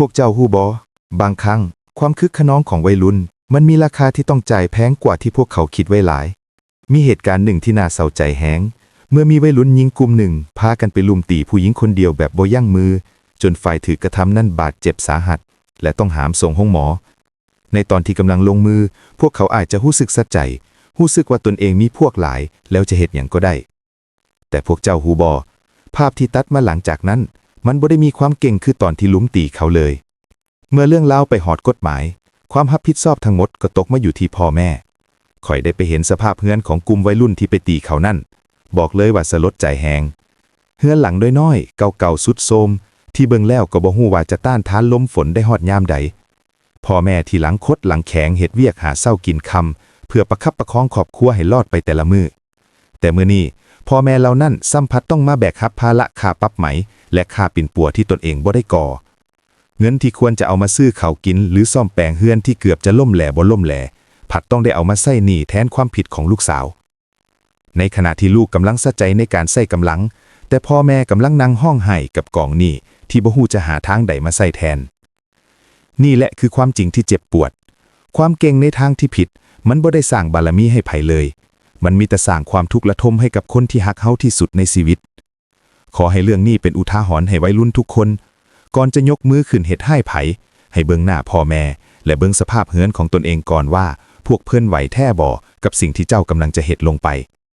วกเจ้าฮู้บ่บางครั้งความคึกคะนองของวัยรุ่นมันมีราคาที่ต้องจ่ายแพงกว่าที่พวกเขาคิดไว้หลายมีเหตุการณ์หนึ่งที่น่าเศร้าใจแฮงเมื่อมีวัยรุ่นหญิงกลุ่มหนึ่งพากันไปลุมตีผู้หญิงคนเดียวแบบบ่ยั้งมือจนฝ่ายถือกระทำนั้นบาดเจ็บสาหัสและต้องหามส่งห้องหมอในตอนที่กำลังลงมือพวกเขาอาจจะรู้สึกสะใจรู้สึกว่าตนเองมีพวกหลายแล้วจะเฮ็ดหยังก็ได้แต่พวกเจ้าฮู้บ่ภาพที่ตัดมาหลังจากนั้นมันบ่ได้มีความเก่งคือตอนที่ลุมตีเขาเลยเมื่อเรื่องราวไปฮอดกฎหมายความรับผิดชอบทั้งหมดก็ตกมาอยู่ที่พ่อแม่ข่อยได้ไปเห็นสภาพเฮือนของกลุ่มวัยรุ่นที่ไปตีเขานั่นบอกเลยว่าสลดใจแฮงเฮือนหลังน้อยๆเก่าๆสุดโทรมที่เบิ่งแล้วก็บ่ฮู้ว่าจะต้านทานลมฝนได้ฮอดยามใดพ่อแม่ที่หลังคดหลังแข็งเฮ็ดเวียกหาเช้ากินค่ำเพื่อประคับประคองครอบครัวให้รอดไปแต่ละมื้อแต่มื้อนี้พ่อแม่เหล่านั้นสัมผัสต้องมาแบกรับภาระค่าปรับไหมและค่าปิ่นปัวที่ตนเองบ่ได้ก่อเงินที่ควรจะเอามาซื้อข้าวกินหรือซ่อมแปลงเฮือนที่เกือบจะล่มแหล่บ่ล่มแหล่ผัดต้องได้เอามาใช้หนี้แทนความผิดของลูกสาวในขณะที่ลูกกำลังสะใจในการใช้กำลังแต่พ่อแม่กำลังนั่งห้องไห้กับกองหนี้ที่บ่ฮู้จะหาทางใดมาใช้แทนนี่แหละคือความจริงที่เจ็บปวดความเก่งในทางที่ผิดมันบ่ได้สร้างบารมีให้ไผเลยมันมีแต่สร้างความทุกข์ระทมให้กับคนที่ฮักเฮาที่สุดในชีวิตขอให้เรื่องนี้เป็นอุทาหรณ์ให้วัยรุ่นทุกคนก่อนจะยกมือขึ้นเฮ็ดให้ไผให้เบิ่งหน้าพ่อแม่และเบิ่งสภาพเฮือนของตนเองก่อนว่าพวกเพิ่นไหวแท้บ่กับสิ่งที่เจ้ากำลังจะเฮ็ดลงไป